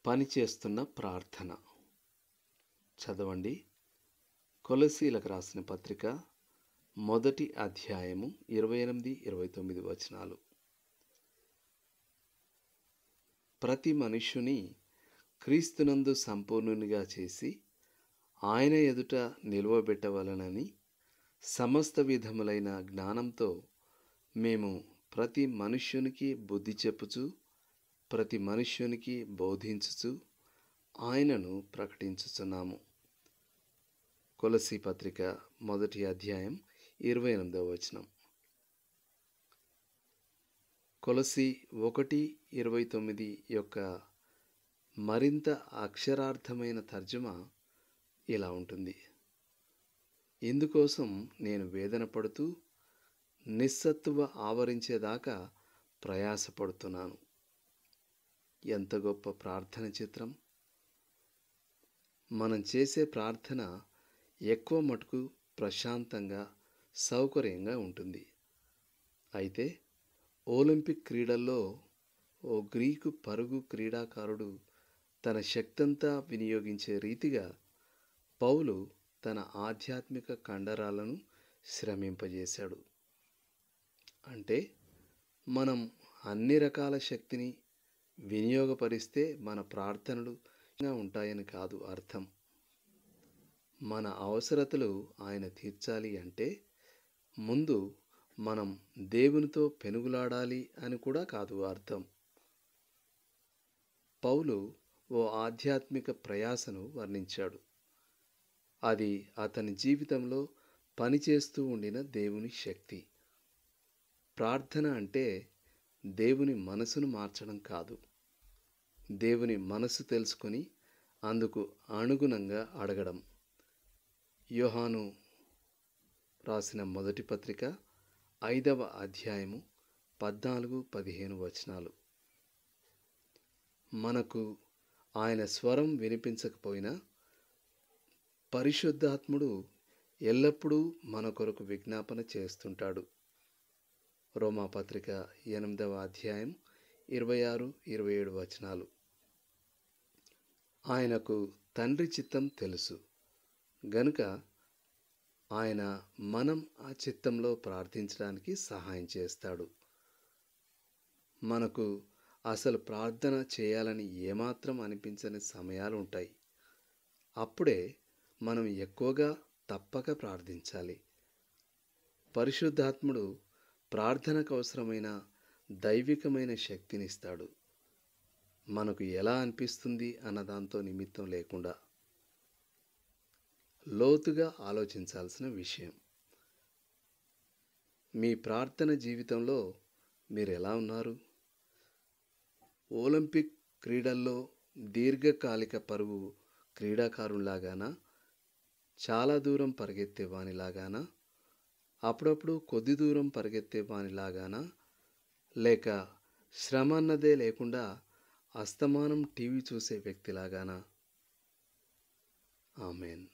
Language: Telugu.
పనిచేస్తున్న ప్రార్థన. చదవండి. కొలసీలకు రాసిన పత్రిక 1వ అధ్యాయము 28, 29 వచనాలు. ప్రతి మనుష్యుని క్రీస్తునందు సంపూర్ణునిగా చేసి ఆయన ఎదుట నిలువబెట్టవలనని సమస్త విధములైన జ్ఞానంతో మేము ప్రతి మనుష్యునికి బుద్ధి చెప్పుచు ప్రతి మనుష్యునికి బోధించుచు ఆయనను ప్రకటించుచున్నాము. కొలసీ పత్రిక 1వ అధ్యాయం 28వ వచనం. కొలసీ 1:29 యొక్క మరింత అక్షరార్థమైన తర్జుమా ఇలా ఉంటుంది. ఇందుకోసం నేను వేదన పడుతూ నిస్సత్తువ ఆవరించేదాకా ప్రయాసపడుతున్నాను. ఎంత గొప్ప ప్రార్థన చిత్రం! మనం చేసే ప్రార్థన ఎక్కువ మటుకు ప్రశాంతంగా, సౌకర్యంగా ఉంటుంది. అయితే ఒలింపిక్ క్రీడల్లో ఓ గ్రీకు పరుగు క్రీడాకారుడు తన శక్తంతా వినియోగించే రీతిగా పౌలు తన ఆధ్యాత్మిక కండరాలను శ్రమింపజేశాడు. అంటే మనం అన్ని రకాల శక్తిని వినియోగపరిస్తే మన ప్రార్థనలు ఉంటాయని కాదు అర్థం. మన అవసరతలు ఆయన తీర్చాలి అంటే ముందు మనం దేవునితో పెనుగులాడాలి అని కూడా కాదు అర్థం. పౌలు ఓ ఆధ్యాత్మిక ప్రయాసను వర్ణించాడు. అది అతని జీవితంలో పనిచేస్తూ ఉండిన దేవుని శక్తి. ప్రార్థన అంటే దేవుని మనసును మార్చడం కాదు, దేవుని మనసు తెలుసుకొని అందుకు అనుగుణంగా అడగడం. యోహాను రాసిన మొదటి పత్రిక 5వ అధ్యాయము 14, 15 వచనాలు. మనకు ఆయన స్వరం వినిపించకపోయినా పరిశుద్ధాత్ముడు ఎల్లప్పుడూ మన కొరకు విజ్ఞాపన చేస్తుంటాడు. రోమాపత్రిక 8వ అధ్యాయం 26, 27 వచనాలు. ఆయనకు తండ్రి చిత్తం తెలుసు గనుక ఆయన మనం ఆ చిత్తంలో ప్రార్థించడానికి సహాయం చేస్తాడు. మనకు అసలు ప్రార్థన చేయాలని ఏమాత్రం అనిపించని సమయాలు ఉంటాయి. అప్పుడే మనం ఎక్కువగా తప్పక ప్రార్థించాలి. పరిశుద్ధాత్ముడు ప్రార్థనకు అవసరమైన దైవికమైన శక్తినిస్తాడు. మనకు ఎలా అనిపిస్తుంది అన్నదాంతో నిమిత్తం లేకుండా లోతుగా ఆలోచించాల్సిన విషయం. మీ ప్రార్థన జీవితంలో మీరు ఎలా ఉన్నారు? ఒలింపిక్ క్రీడల్లో దీర్ఘకాలిక పరుగు క్రీడాకారులాగానా, చాలా దూరం పరిగెత్తే వానిలాగానా, అప్పుడప్పుడు కొద్ది దూరం పరిగెత్తే వానిలాగానా, లేక శ్రమ అన్నదే లేకుండా అస్తమానం టీవీ చూసే వ్యక్తిలాగానా? ఆమేన్.